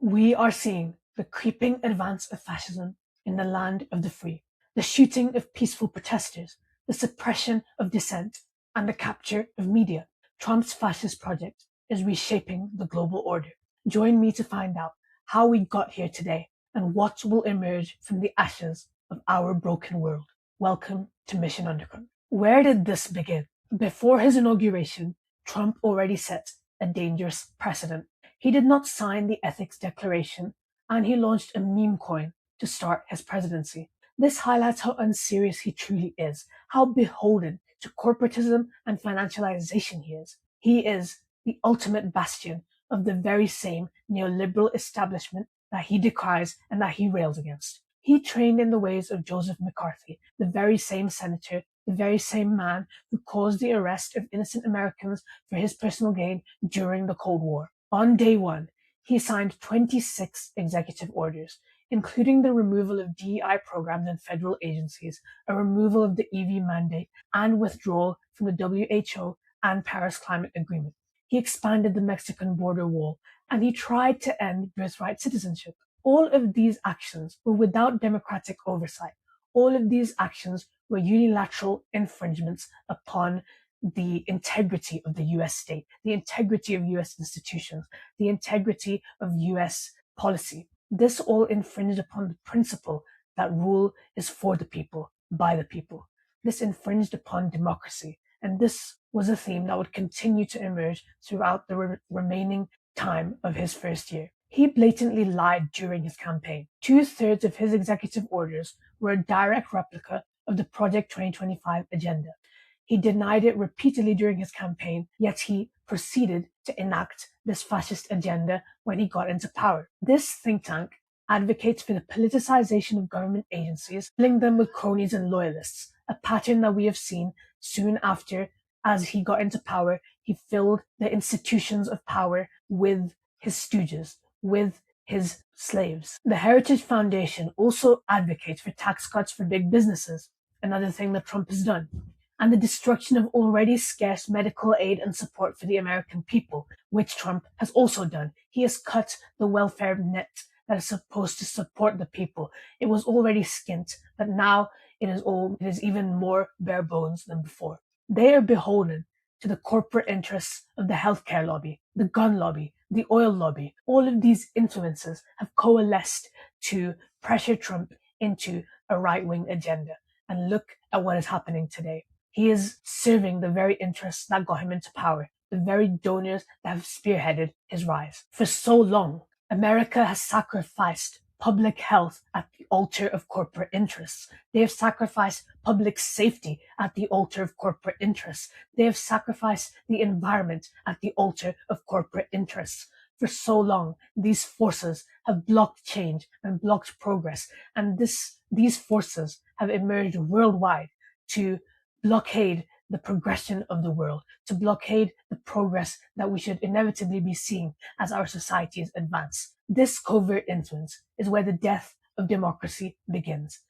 We are seeing the creeping advance of fascism in the land of the free, the shooting of peaceful protesters, the suppression of dissent, and the capture of media. Trump's fascist project is reshaping the global order. Join me to find out how we got here today and what will emerge from the ashes of our broken world. Welcome to Mission Underground. Where did this begin? Before his inauguration, Trump already set a dangerous precedent. He did not sign the Ethics Declaration, and he launched a meme coin to start his presidency. This highlights how unserious he truly is, how beholden to corporatism and financialization he is. He is the ultimate bastion of the very same neoliberal establishment that he decries and that he rails against. He trained in the ways of Joseph McCarthy, the very same senator, the very same man who caused the arrest of innocent Americans for his personal gain during the Cold War. On day one, he signed 26 executive orders, including the removal of DEI programs in federal agencies, a removal of the EV mandate, and withdrawal from the WHO and Paris Climate Agreement. He expanded the Mexican border wall, and he tried to end birthright citizenship. All of these actions were without democratic oversight. All of these actions were unilateral infringements upon the integrity of the US state, the integrity of US institutions, the integrity of US policy. This all infringed upon the principle that rule is for the people, by the people. This infringed upon democracy. And this was a theme that would continue to emerge throughout the remaining time of his first year. He blatantly lied during his campaign. 2/3 of his executive orders were a direct replica of the Project 2025 agenda. He denied it repeatedly during his campaign, yet he proceeded to enact this fascist agenda when he got into power. This think tank advocates for the politicization of government agencies, filling them with cronies and loyalists, a pattern that we have seen soon after, as he got into power, he filled the institutions of power with his stooges, with his slaves. The Heritage Foundation also advocates for tax cuts for big businesses, another thing that Trump has done, and the destruction of already scarce medical aid and support for the American people, which Trump has also done. He has cut the welfare net that is supposed to support the people. It was already skint, but now it is even more bare bones than before. They are beholden to the corporate interests of the healthcare lobby, the gun lobby, the oil lobby. All of these influences have coalesced to pressure Trump into a right-wing agenda. And look at what is happening today. He is serving the very interests that got him into power, the very donors that have spearheaded his rise. For so long, America has sacrificed public health at the altar of corporate interests. They have sacrificed public safety at the altar of corporate interests. They have sacrificed the environment at the altar of corporate interests. For so long, these forces have blocked change and blocked progress, and these forces have emerged worldwide to blockade the progression of the world, to blockade the progress that we should inevitably be seeing as our societies advance. This covert influence is where the death of democracy begins.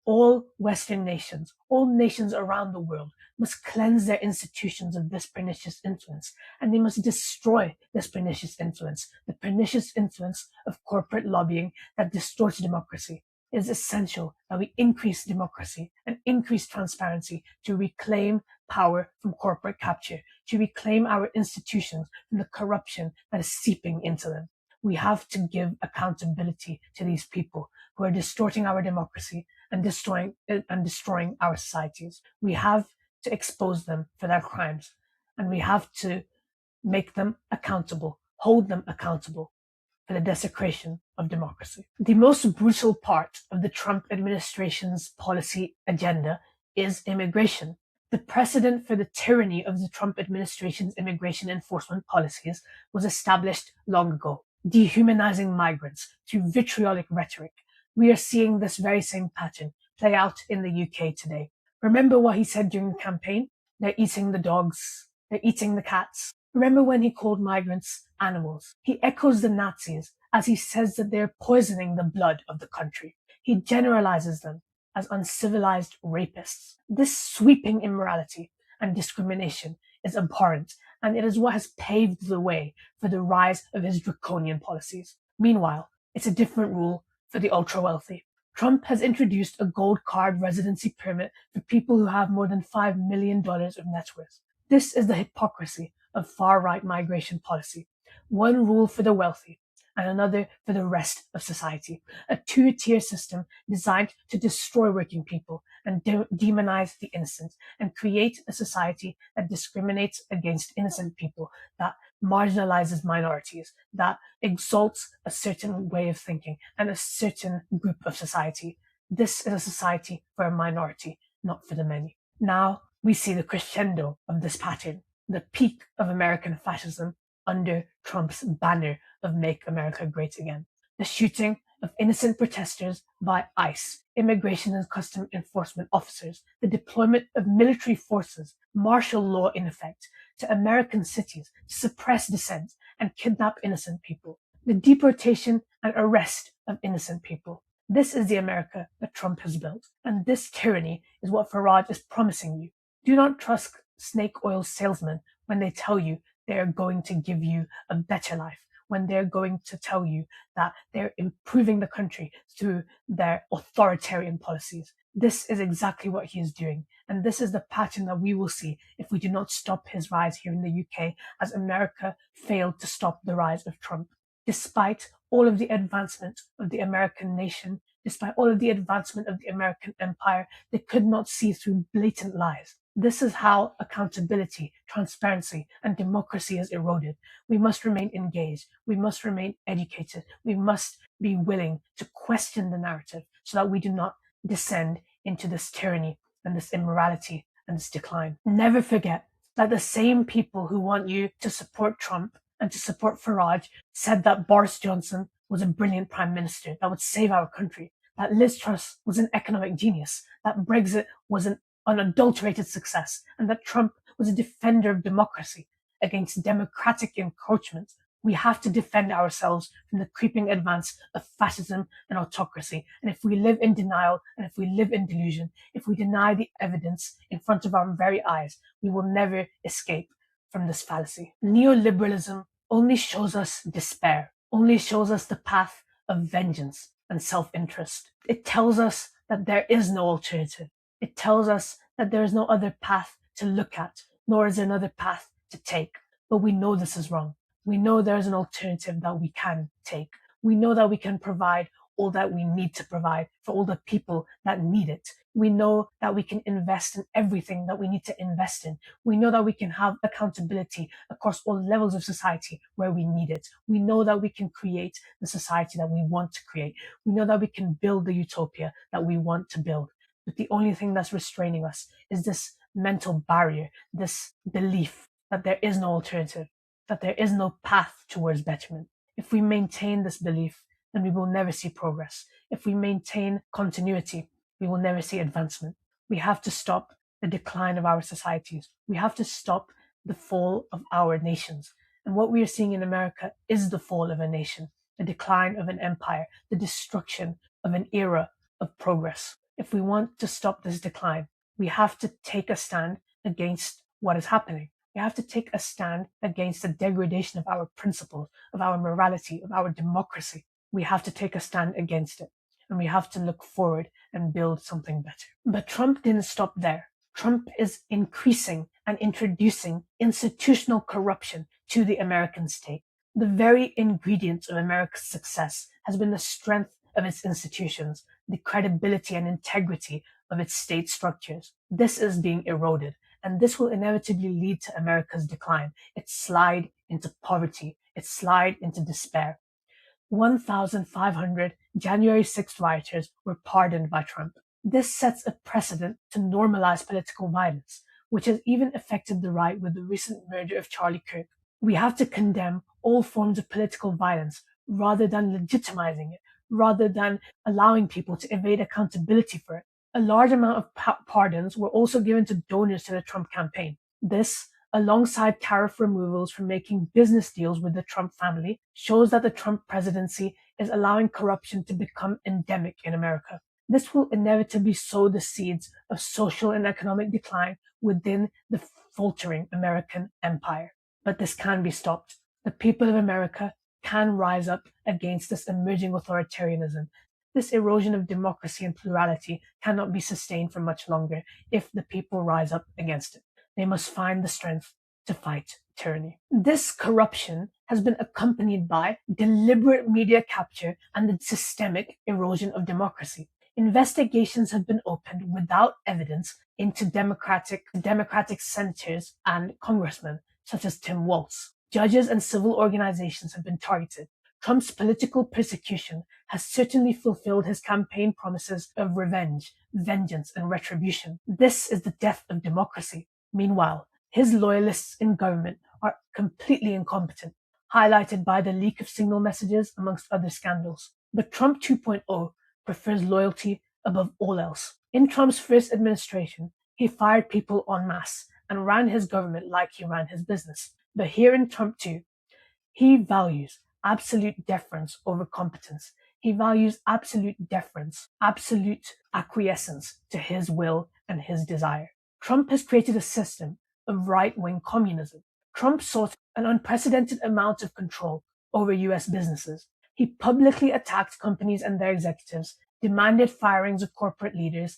All Western nations, all nations around the world must cleanse their institutions of this pernicious influence, and they must destroy this pernicious influence, the pernicious influence of corporate lobbying that distorts democracy. It is essential that we increase democracy and increase transparency to reclaim power from corporate capture, to reclaim our institutions from the corruption that is seeping into them. We have to give accountability to these people who are distorting our democracy and destroying our societies. We have to expose them for their crimes, and we have to make them accountable, hold them accountable for the desecration of democracy. The most brutal part of the Trump administration's policy agenda is immigration. The precedent for the tyranny of the Trump administration's immigration enforcement policies was established long ago, dehumanizing migrants through vitriolic rhetoric. We are seeing this very same pattern play out in the UK today. Remember what he said during the campaign? They're eating the dogs, they're eating the cats. Remember when he called migrants animals? He echoes the Nazis as he says that they're poisoning the blood of the country. He generalizes them as uncivilized rapists. This sweeping immorality and discrimination is abhorrent, and it is what has paved the way for the rise of his draconian policies. Meanwhile, it's a different rule for the ultra-wealthy. Trump has introduced a gold card residency permit for people who have more than $5 million of net worth. This is the hypocrisy of far-right migration policy. One rule for the wealthy and another for the rest of society. A two-tier system designed to destroy working people and demonize the innocent and create a society that discriminates against innocent people, that marginalizes minorities, that exalts a certain way of thinking and a certain group of society. This is a society for a minority, not for the many. Now we see the crescendo of this pattern, the peak of American fascism under Trump's banner of Make America Great Again. The shooting of innocent protesters by ICE, Immigration and Customs Enforcement officers, the deployment of military forces, martial law in effect, to American cities to suppress dissent and kidnap innocent people, the deportation and arrest of innocent people. This is the America that Trump has built, and this tyranny is what Farage is promising you. Do not trust snake oil salesmen when they tell you they are going to give you a better life, when they're going to tell you that they're improving the country through their authoritarian policies. This is exactly what he is doing, and this is the pattern that we will see if we do not stop his rise here in the UK, as America failed to stop the rise of Trump. Despite all of the advancement of the American nation, despite all of the advancement of the American empire, they could not see through blatant lies. This is how accountability, transparency, and democracy is eroded. We must remain engaged. We must remain educated. We must be willing to question the narrative so that we do not descend into this tyranny and this immorality and this decline. Never forget that the same people who want you to support Trump and to support Farage said that Boris Johnson was a brilliant prime minister that would save our country, that Liz Truss was an economic genius, that Brexit was an unadulterated success, and that Trump was a defender of democracy against democratic encroachment. We have to defend ourselves from the creeping advance of fascism and autocracy. And if we live in denial, and if we live in delusion, if we deny the evidence in front of our very eyes, we will never escape from this fallacy. Neoliberalism only shows us despair, only shows us the path of vengeance and self-interest. It tells us that there is no alternative. It tells us that there is no other path to look at, nor is there another path to take. But we know this is wrong. We know there is an alternative that we can take. We know that we can provide all that we need to provide for all the people that need it. We know that we can invest in everything that we need to invest in. We know that we can have accountability across all levels of society where we need it. We know that we can create the society that we want to create. We know that we can build the utopia that we want to build. But the only thing that's restraining us is this mental barrier, this belief that there is no alternative, that there is no path towards betterment. If we maintain this belief, then we will never see progress. If we maintain continuity, we will never see advancement. We have to stop the decline of our societies. We have to stop the fall of our nations. And what we are seeing in America is the fall of a nation, the decline of an empire, the destruction of an era of progress. If we want to stop this decline, we have to take a stand against what is happening. We have to take a stand against the degradation of our principles, of our morality, of our democracy. We have to take a stand against it. And we have to look forward and build something better. But Trump didn't stop there. Trump is increasing and introducing institutional corruption to the American state. The very ingredient of America's success has been the strength of its institutions, the credibility and integrity of its state structures. This is being eroded, and this will inevitably lead to America's decline, its slide into poverty, its slide into despair. 1,500 January 6th rioters were pardoned by Trump. This sets a precedent to normalize political violence, which has even affected the right with the recent murder of Charlie Kirk. We have to condemn all forms of political violence rather than legitimizing it, rather than allowing people to evade accountability for it. A large amount of pardons were also given to donors to the Trump campaign. This, alongside tariff removals for making business deals with the Trump family, shows that the Trump presidency is allowing corruption to become endemic in America. This will inevitably sow the seeds of social and economic decline within the faltering American empire. But this can be stopped. The people of America can rise up against this emerging authoritarianism. This erosion of democracy and plurality cannot be sustained for much longer if the people rise up against it. They must find the strength to fight tyranny. This corruption has been accompanied by deliberate media capture and the systemic erosion of democracy. Investigations have been opened without evidence into Democratic senators and congressmen, such as Tim Walz. Judges and civil organizations have been targeted. Trump's political persecution has certainly fulfilled his campaign promises of revenge, vengeance, and retribution. This is the death of democracy. Meanwhile, his loyalists in government are completely incompetent, highlighted by the leak of signal messages amongst other scandals. But Trump 2.0 prefers loyalty above all else. In Trump's first administration, he fired people en masse and ran his government like he ran his business. But here in Trump 2, he values absolute deference over competence. He values absolute deference, absolute acquiescence to his will and his desire. Trump has created a system of right-wing communism. Trump sought an unprecedented amount of control over US businesses. He publicly attacked companies and their executives, demanded firings of corporate leaders,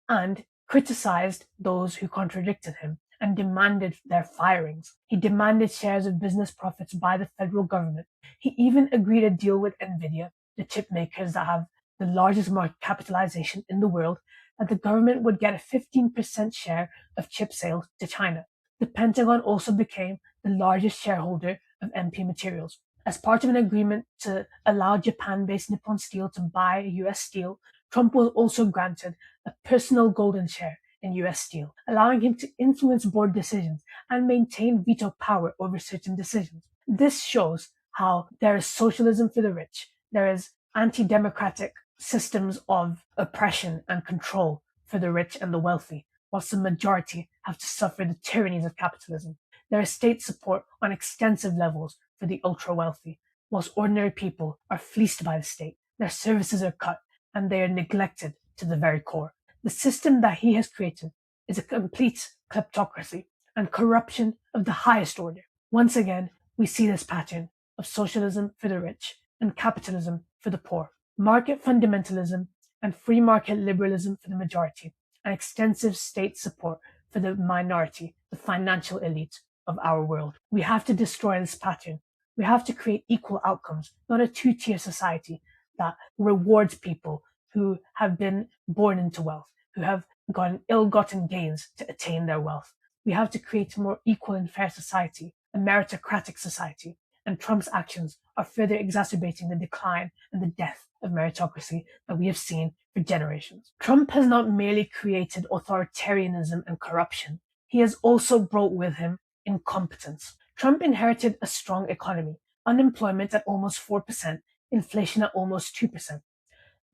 and criticized those who contradicted him and demanded their firings. He demanded shares of business profits by the federal government. He even agreed a deal with Nvidia, the chip makers that have the largest market capitalization in the world, that the government would get a 15% share of chip sales to China. The Pentagon also became the largest shareholder of MP Materials. As part of an agreement to allow Japan-based Nippon Steel to buy US steel, Trump was also granted a personal golden share in US Steel, allowing him to influence board decisions and maintain veto power over certain decisions. This shows how there is socialism for the rich, there is anti-democratic systems of oppression and control for the rich and the wealthy, whilst the majority have to suffer the tyrannies of capitalism. There is state support on extensive levels for the ultra-wealthy, whilst ordinary people are fleeced by the state, their services are cut, and they are neglected to the very core. The system that he has created is a complete kleptocracy and corruption of the highest order. Once again, we see this pattern of socialism for the rich and capitalism for the poor, market fundamentalism and free market liberalism for the majority, and extensive state support for the minority, the financial elite of our world. We have to destroy this pattern. We have to create equal outcomes, not a two-tier society that rewards people who have been born into wealth, who have gotten ill-gotten gains to attain their wealth. We have to create a more equal and fair society, a meritocratic society, and Trump's actions are further exacerbating the decline and the death of meritocracy that we have seen for generations. Trump has not merely created authoritarianism and corruption, he has also brought with him incompetence. Trump inherited a strong economy, unemployment at almost 4%, inflation at almost 2%.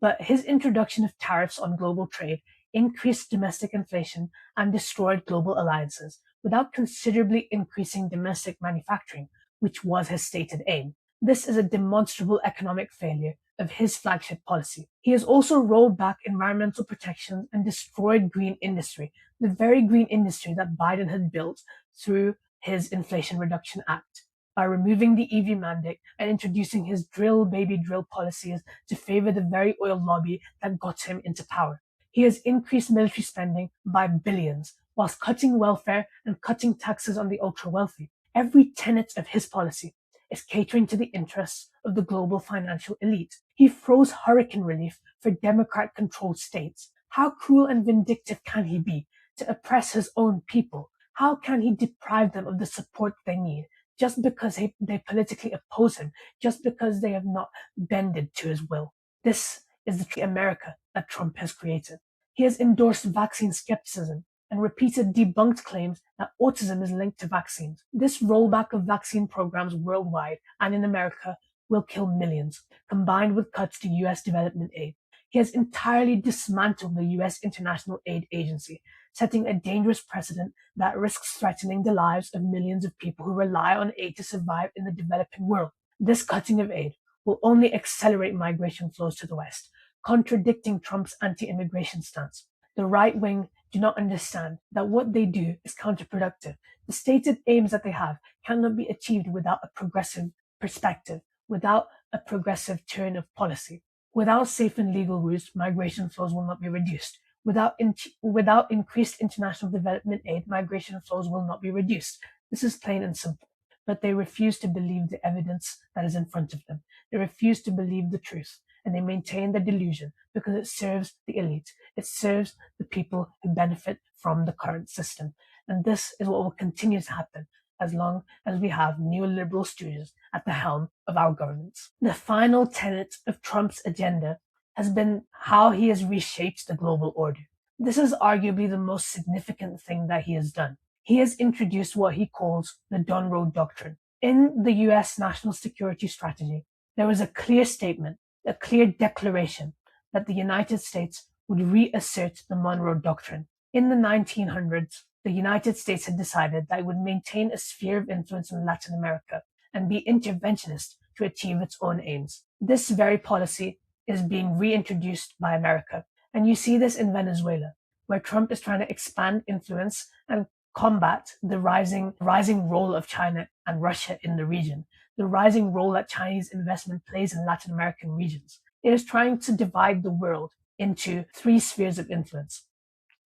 But his introduction of tariffs on global trade increased domestic inflation and destroyed global alliances without considerably increasing domestic manufacturing, which was his stated aim. This is a demonstrable economic failure of his flagship policy. He has also rolled back environmental protections and destroyed green industry, the very green industry that Biden had built through his Inflation Reduction Act, by removing the EV mandate and introducing his drill baby drill policies to favor the very oil lobby that got him into power. He has increased military spending by billions, whilst cutting welfare and cutting taxes on the ultra-wealthy. Every tenet of his policy is catering to the interests of the global financial elite. He froze hurricane relief for Democrat-controlled states. How cruel and vindictive can he be to oppress his own people? How can he deprive them of the support they need just because they politically oppose him, just because they have not bended to his will? This is the America that Trump has created. He has endorsed vaccine skepticism and repeated debunked claims that autism is linked to vaccines. This rollback of vaccine programs worldwide and in America will kill millions, combined with cuts to US development aid. He has entirely dismantled the US International Aid Agency, setting a dangerous precedent that risks threatening the lives of millions of people who rely on aid to survive in the developing world. This cutting of aid will only accelerate migration flows to the West, contradicting Trump's anti-immigration stance. The right wing do not understand that what they do is counterproductive. The stated aims that they have cannot be achieved without a progressive perspective, without a progressive turn of policy. Without safe and legal routes, migration flows will not be reduced. Without increased international development aid, migration flows will not be reduced. This is plain and simple. But they refuse to believe the evidence that is in front of them. They refuse to believe the truth, and they maintain the delusion because it serves the elite. It serves the people who benefit from the current system. And this is what will continue to happen as long as we have neoliberal stooges at the helm of our governments. The final tenet of Trump's agenda has been how he has reshaped the global order. This is arguably the most significant thing that he has done. He has introduced what he calls the Donroe Doctrine. In the US national security strategy, there was a clear statement, a clear declaration that the United States would reassert the Monroe Doctrine. In the 1900s, the United States had decided that it would maintain a sphere of influence in Latin America and be interventionist to achieve its own aims. This very policy is being reintroduced by America. And you see this in Venezuela, where Trump is trying to expand influence and combat the rising role of China and Russia in the region, the rising role that Chinese investment plays in Latin American regions. It is trying to divide the world into three spheres of influence.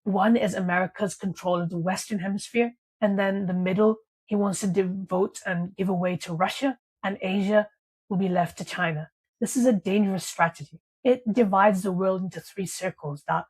One is America's control of the Western Hemisphere, and then the middle he wants to devote and give away to Russia, and Asia will be left to China. This is a dangerous strategy. It divides the world into three circles that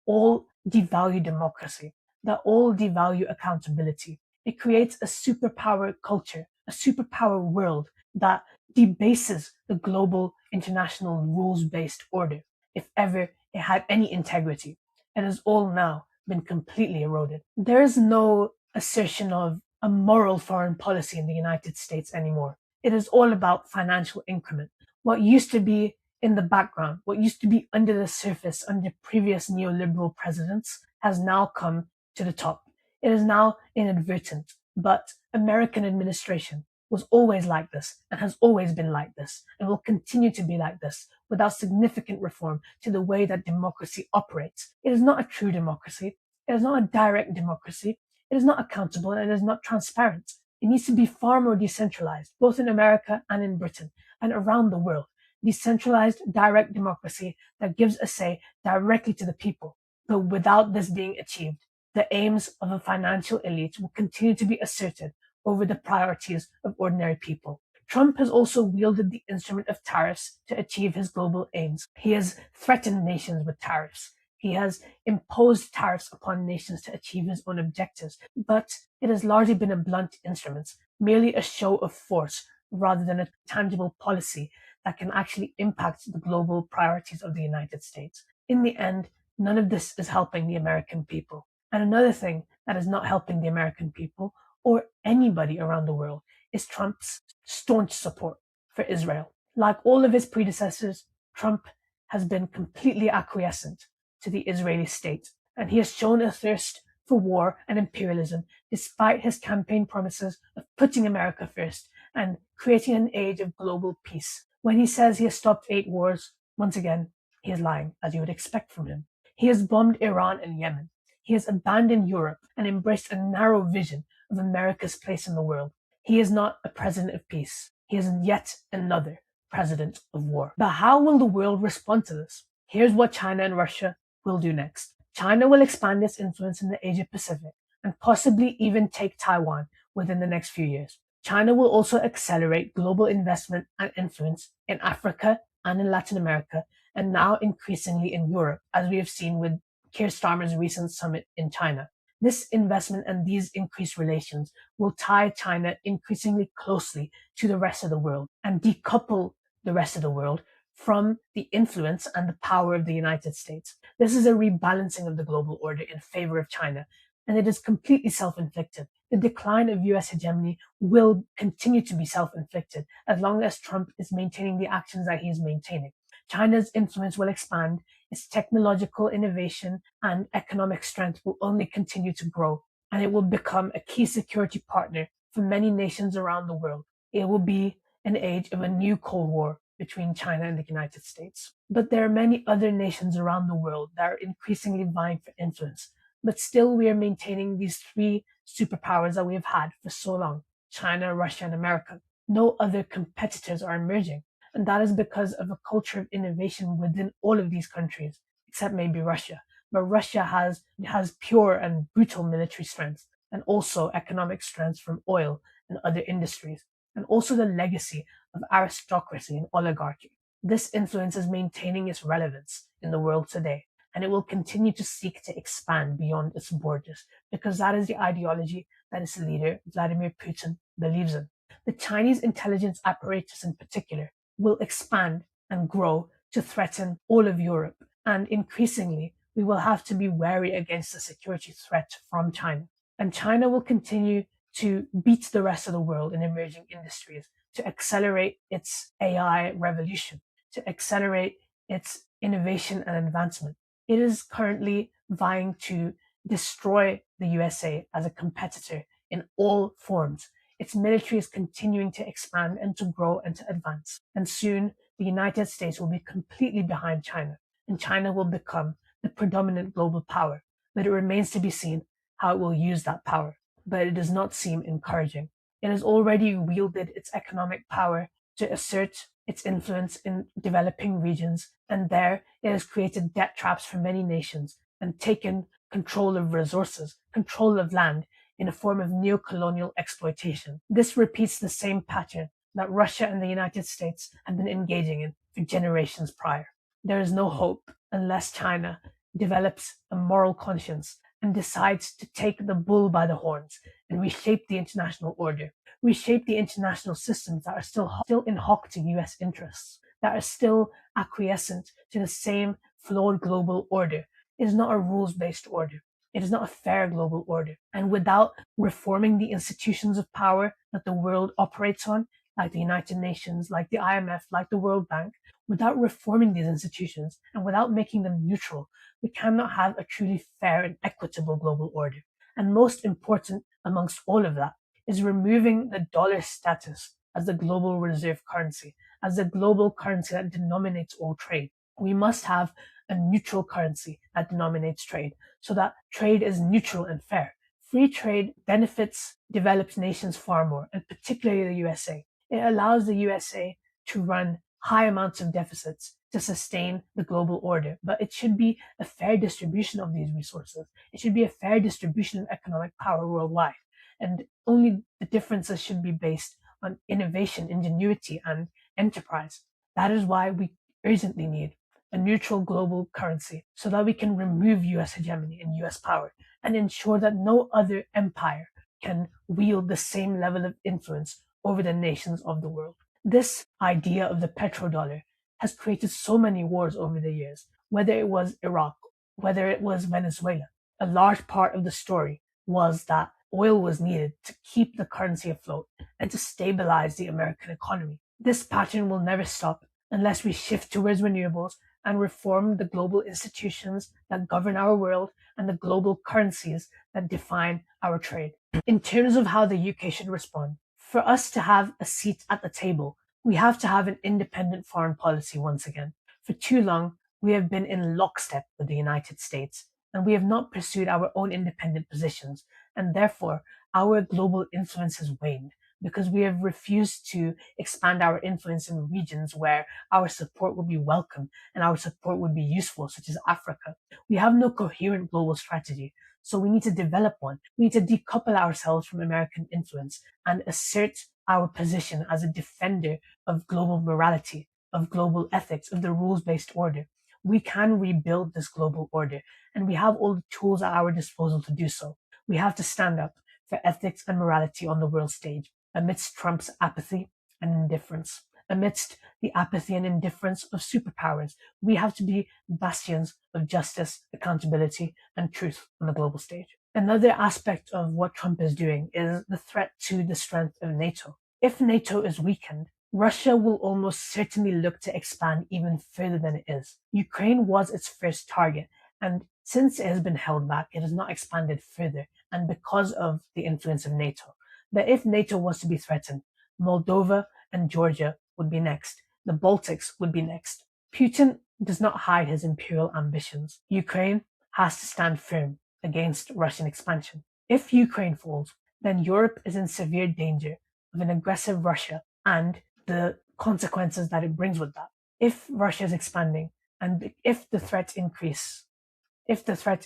all devalue democracy, that all devalue accountability. It creates a superpower culture, a superpower world that debases the global international rules-based order, if ever it had any integrity, and has all now been completely eroded. There is no assertion of a moral foreign policy in the United States anymore. It is all about financial increment. What used to be in the background, what used to be under the surface under previous neoliberal presidents has now come to the top. It is now inadvertent, but American administration was always like this and has always been like this and will continue to be like this without significant reform to the way that democracy operates. It is not a true democracy. It is not a direct democracy. It is not accountable and it is not transparent. It needs to be far more decentralized, both in America and in Britain and around the world. Decentralized, direct democracy that gives a say directly to the people. But without this being achieved, the aims of a financial elite will continue to be asserted over the priorities of ordinary people. Trump has also wielded the instrument of tariffs to achieve his global aims. He has threatened nations with tariffs. He has imposed tariffs upon nations to achieve his own objectives, but it has largely been a blunt instrument, merely a show of force rather than a tangible policy that can actually impact the global priorities of the United States. In the end, none of this is helping the American people. And another thing that is not helping the American people or anybody around the world is Trump's staunch support for Israel. Like all of his predecessors, Trump has been completely acquiescent to the Israeli state, and he has shown a thirst for war and imperialism despite his campaign promises of putting America first and creating an age of global peace. When he says he has stopped 8 wars, once again, he is lying, as you would expect from him. He has bombed Iran and Yemen. He has abandoned Europe and embraced a narrow vision of America's place in the world. He is not a president of peace. He is yet another president of war. But how will the world respond to this? Here's what China and Russia will do next. China will expand its influence in the Asia Pacific and possibly even take Taiwan within the next few years. China will also accelerate global investment and influence in Africa and in Latin America, and now increasingly in Europe, as we have seen with Keir Starmer's recent summit in China. This investment and these increased relations will tie China increasingly closely to the rest of the world and decouple the rest of the world from the influence and the power of the United States. This is a rebalancing of the global order in favor of China, and it is completely self-inflicted. The decline of US hegemony will continue to be self-inflicted as long as Trump is maintaining the actions that he is maintaining. China's influence will expand, its technological innovation and economic strength will only continue to grow, and it will become a key security partner for many nations around the world. It will be an age of a new Cold War between China and the United States. But there are many other nations around the world that are increasingly vying for influence. But still, we are maintaining these three superpowers that we have had for so long: China, Russia, and America. no other competitors are emerging. And that is because of a culture of innovation within all of these countries, except maybe Russia. But Russia has pure and brutal military strength and also economic strength from oil and other industries, and also the legacy of aristocracy and oligarchy. This influence is maintaining its relevance in the world today, and it will continue to seek to expand beyond its borders because that is the ideology that its leader, Vladimir Putin, believes in. The Chinese intelligence apparatus in particular will expand and grow to threaten all of Europe, and increasingly, we will have to be wary against the security threat from China. And China will continue to beat the rest of the world in emerging industries, to accelerate its AI revolution, to accelerate its innovation and advancement. It is currently vying to destroy the USA as a competitor in all forms. Its military is continuing to expand and to grow and to advance. And soon, the United States will be completely behind China, and China will become the predominant global power. But it remains to be seen how it will use that power. But it does not seem encouraging. It has already wielded its economic power to assert its influence in developing regions, and there it has created debt traps for many nations and taken control of resources, control of land in a form of neo-colonial exploitation. This repeats the same pattern that Russia and the United States have been engaging in for generations prior. There is no hope unless China develops a moral conscience and decides to take the bull by the horns and reshape the international order, reshape the international systems that are still in hock to US interests, that are still acquiescent to the same flawed global order. It is not a rules-based order. It is not a fair global order. And without reforming the institutions of power that the world operates on, like the United Nations, like the IMF, like the World Bank, without reforming these institutions and without making them neutral, we cannot have a truly fair and equitable global order. And most important amongst all of that is removing the dollar status as the global reserve currency, as the global currency that denominates all trade. We must have a neutral currency that denominates trade so that trade is neutral and fair. Free trade benefits developed nations far more, and particularly the USA. It allows the USA to run high amounts of deficits to sustain the global order, but it should be a fair distribution of these resources. It should be a fair distribution of economic power worldwide, and only the differences should be based on innovation, ingenuity, and enterprise. That is why we urgently need a neutral global currency so that we can remove US hegemony and US power and ensure that no other empire can wield the same level of influence over the nations of the world. This idea of the petrodollar has created so many wars over the years, whether it was Iraq, whether it was Venezuela. A large part of the story was that oil was needed to keep the currency afloat and to stabilize the American economy. This pattern will never stop unless we shift towards renewables and reform the global institutions that govern our world and the global currencies that define our trade. In terms of how the UK should respond, for us to have a seat at the table, we have to have an independent foreign policy once again. For too long, we have been in lockstep with the United States, and we have not pursued our own independent positions, and therefore our global influence has waned because we have refused to expand our influence in regions where our support would be welcome and our support would be useful, such as Africa. We have no coherent global strategy, so we need to develop one. We need to decouple ourselves from American influence and assert our position as a defender of global morality, of global ethics, of the rules-based order. We can rebuild this global order, and we have all the tools at our disposal to do so. We have to stand up for ethics and morality on the world stage amidst Trump's apathy and indifference. Amidst the apathy and indifference of superpowers, we have to be bastions of justice, accountability, and truth on the global stage. Another aspect of what Trump is doing is the threat to the strength of NATO. If NATO is weakened, Russia will almost certainly look to expand even further than it is. Ukraine was its first target, and since it has been held back, it has not expanded further, and because of the influence of NATO. But if NATO was to be threatened, Moldova and Georgia would be next. The Baltics would be next. Putin does not hide his imperial ambitions. Ukraine has to stand firm against Russian expansion. If Ukraine falls, then Europe is in severe danger of an aggressive Russia and the consequences that it brings with that. If Russia is expanding and if the threat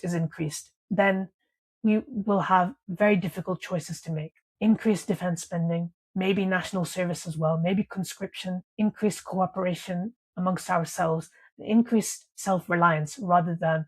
is increased, then we will have very difficult choices to make. Increased defense spending, maybe national service as well, maybe conscription, increased cooperation amongst ourselves, increased self-reliance rather than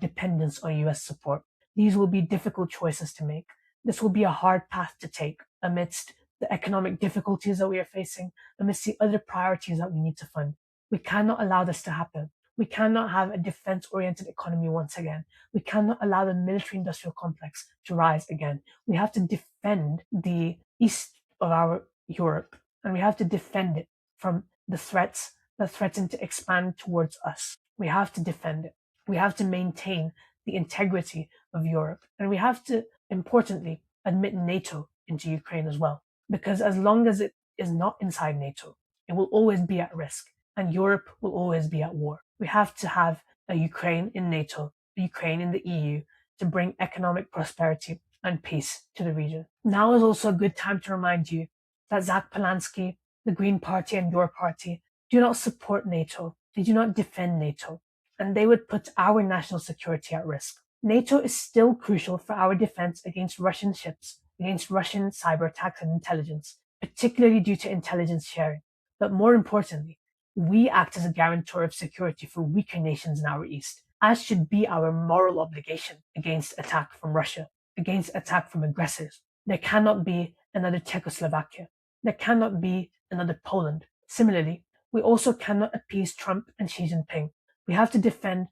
dependence on US support. These will be difficult choices to make. This will be a hard path to take amidst the economic difficulties that we are facing, amidst the other priorities that we need to fund. We cannot allow this to happen. We cannot have a defense-oriented economy once again. We cannot allow the military-industrial complex to rise again. We have to defend the east of our Europe, and we have to defend it from the threats that threaten to expand towards us. We have to defend it. We have to maintain the integrity of Europe. And we have to, importantly, admit NATO into Ukraine as well. Because as long as it is not inside NATO, it will always be at risk, and Europe will always be at war. We have to have a Ukraine in NATO, a Ukraine in the EU, to bring economic prosperity and peace to the region. Now is also a good time to remind you that Zach Polanski, the Green Party, and your party do not support NATO. They do not defend NATO, and they would put our national security at risk. NATO is still crucial for our defense against Russian ships, against Russian cyber attacks and intelligence, particularly due to intelligence sharing. But more importantly, we act as a guarantor of security for weaker nations in our east, as should be our moral obligation against attack from Russia, against attack from aggressors. There cannot be another Czechoslovakia. There cannot be another Poland. Similarly, we also cannot appease Trump and Xi Jinping. We have to defend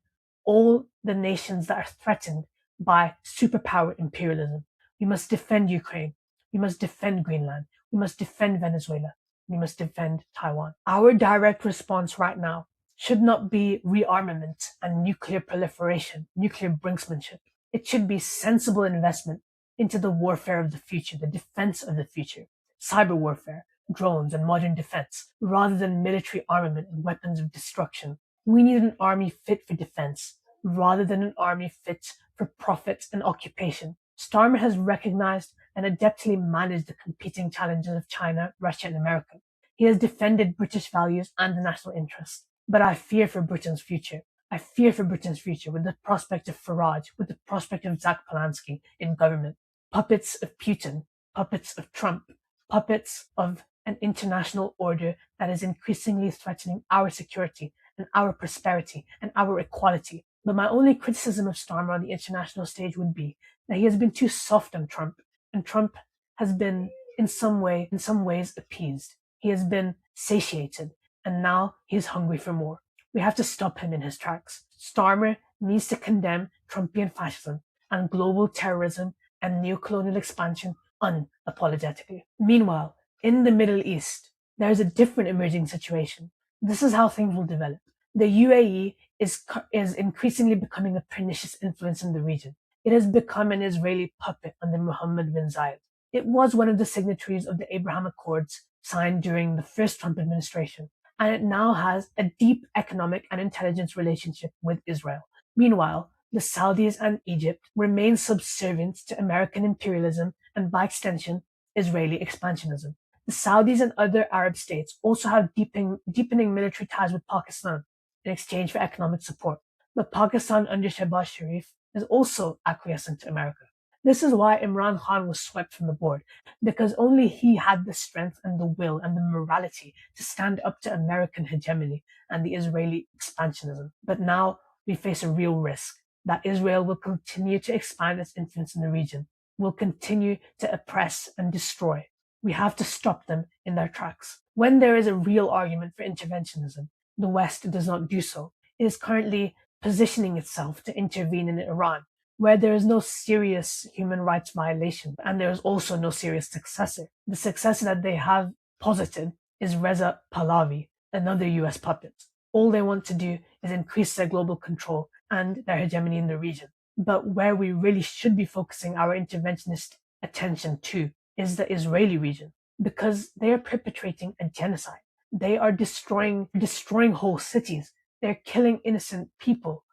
all the nations that are threatened by superpower imperialism. We must defend Ukraine. We must defend Greenland. We must defend Venezuela. We must defend Taiwan. Our direct response right now should not be rearmament and nuclear proliferation, nuclear brinksmanship. It should be sensible investment into the warfare of the future, the defense of the future, cyber warfare, drones, and modern defense, rather than military armament and weapons of destruction. We need an army fit for defense, rather than an army fit for profit and occupation. Starmer has recognized and adeptly managed the competing challenges of China, Russia, and America. He has defended British values and the national interest. But I fear for Britain's future. I fear for Britain's future with the prospect of Farage, with the prospect of Zach Polanski in government. Puppets of Putin, puppets of Trump, puppets of an international order that is increasingly threatening our security and our prosperity and our equality. But my only criticism of Starmer on the international stage would be that he has been too soft on Trump, and Trump has been in some ways appeased. He has been satiated, and now he is hungry for more. We have to stop him in his tracks. Starmer needs to condemn Trumpian fascism and global terrorism and neocolonial expansion unapologetically. Meanwhile, in the Middle East, there is a different emerging situation. This is how things will develop. The UAE is increasingly becoming a pernicious influence in the region. It has become an Israeli puppet under Mohammed bin Zayed. It was one of the signatories of the Abraham Accords signed during the first Trump administration, and it now has a deep economic and intelligence relationship with Israel. Meanwhile, the Saudis and Egypt remain subservient to American imperialism and, by extension, Israeli expansionism. The Saudis and other Arab states also have deepening military ties with Pakistan in exchange for economic support. But Pakistan under Shehbaz Sharif is also acquiescent to America. This is why Imran Khan was swept from the board, because only he had the strength and the will and the morality to stand up to American hegemony and the Israeli expansionism. But now we face a real risk that Israel will continue to expand its influence in the region, will continue to oppress and destroy. We have to stop them in their tracks. When there is a real argument for interventionism, the West does not do so. It is currently positioning itself to intervene in Iran, where there is no serious human rights violation, and there is also no serious successor. The successor that they have posited is Reza Pahlavi, another US puppet. All they want to do is increase their global control and their hegemony in the region. But where we really should be focusing our interventionist attention to is the Israeli region, because they are perpetrating a genocide. They are destroying whole cities. They're killing innocent people,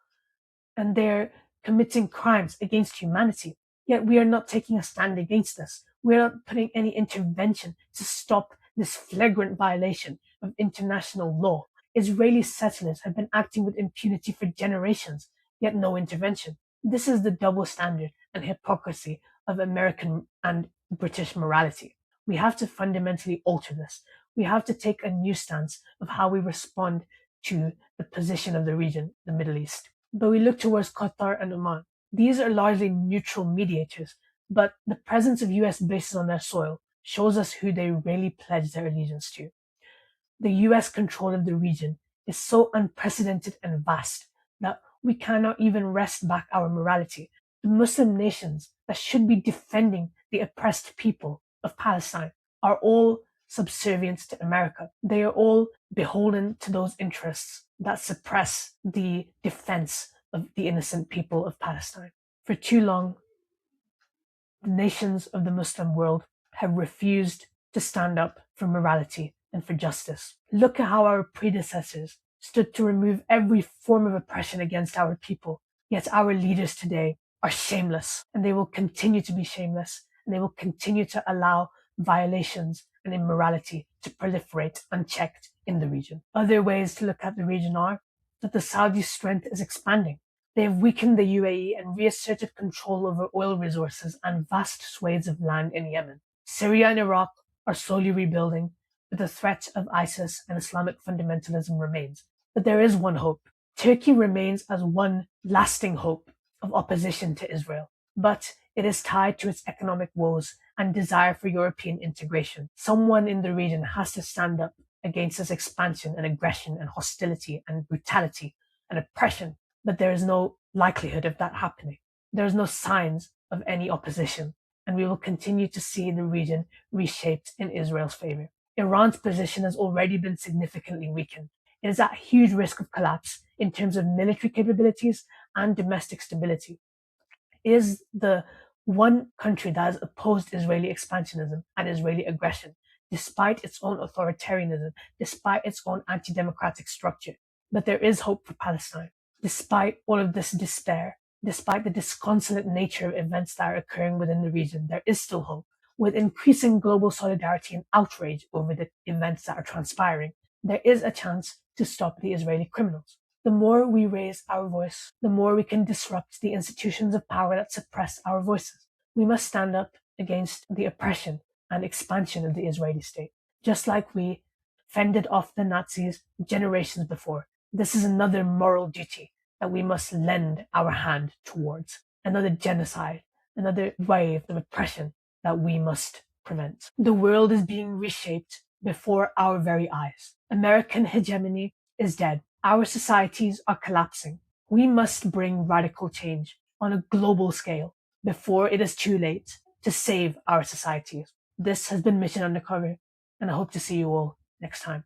and they're committing crimes against humanity. Yet we are not taking a stand against this. We are not putting any intervention to stop this flagrant violation of international law. Israeli settlers have been acting with impunity for generations, yet no intervention. This is the double standard and hypocrisy of American and British morality. We have to fundamentally alter this. We have to take a new stance of how we respond to the position of the region, the Middle East. But we look towards Qatar and Oman. These are largely neutral mediators, but the presence of US bases on their soil shows us who they really pledge their allegiance to. The US control of the region is so unprecedented and vast that we cannot even wrest back our morality. The Muslim nations that should be defending the oppressed people of Palestine are all subservient to America. They are all beholden to those interests that suppress the defense of the innocent people of Palestine. For too long, the nations of the Muslim world have refused to stand up for morality and for justice. Look at how our predecessors stood to remove every form of oppression against our people. Yet our leaders today are shameless, and they will continue to be shameless, and they will continue to allow violations and immorality to proliferate unchecked in the region. Other ways to look at the region are that the Saudi strength is expanding. They have weakened the UAE and reasserted control over oil resources and vast swathes of land in Yemen. Syria and Iraq are slowly rebuilding, but the threat of ISIS and Islamic fundamentalism remains. But there is one hope. Turkey remains as one lasting hope of opposition to Israel, but it is tied to its economic woes and desire for European integration. Someone in the region has to stand up against this expansion and aggression and hostility and brutality and oppression, but there is no likelihood of that happening. There is no signs of any opposition, and we will continue to see the region reshaped in Israel's favor. Iran's position has already been significantly weakened. It is at huge risk of collapse in terms of military capabilities and domestic stability. It is the one country that has opposed Israeli expansionism and Israeli aggression, despite its own authoritarianism, despite its own anti-democratic structure. But there is hope for Palestine. Despite all of this despair, despite the disconsolate nature of events that are occurring within the region, there is still hope. With increasing global solidarity and outrage over the events that are transpiring, there is a chance to stop the Israeli criminals. The more we raise our voice, the more we can disrupt the institutions of power that suppress our voices. We must stand up against the oppression and expansion of the Israeli state, just like we fended off the Nazis generations before. This is another moral duty that we must lend our hand towards, another genocide, another wave of oppression that we must prevent. The world is being reshaped before our very eyes. American hegemony is dead. Our societies are collapsing. We must bring radical change on a global scale before it is too late to save our societies. This has been Mission Undercover, and I hope to see you all next time.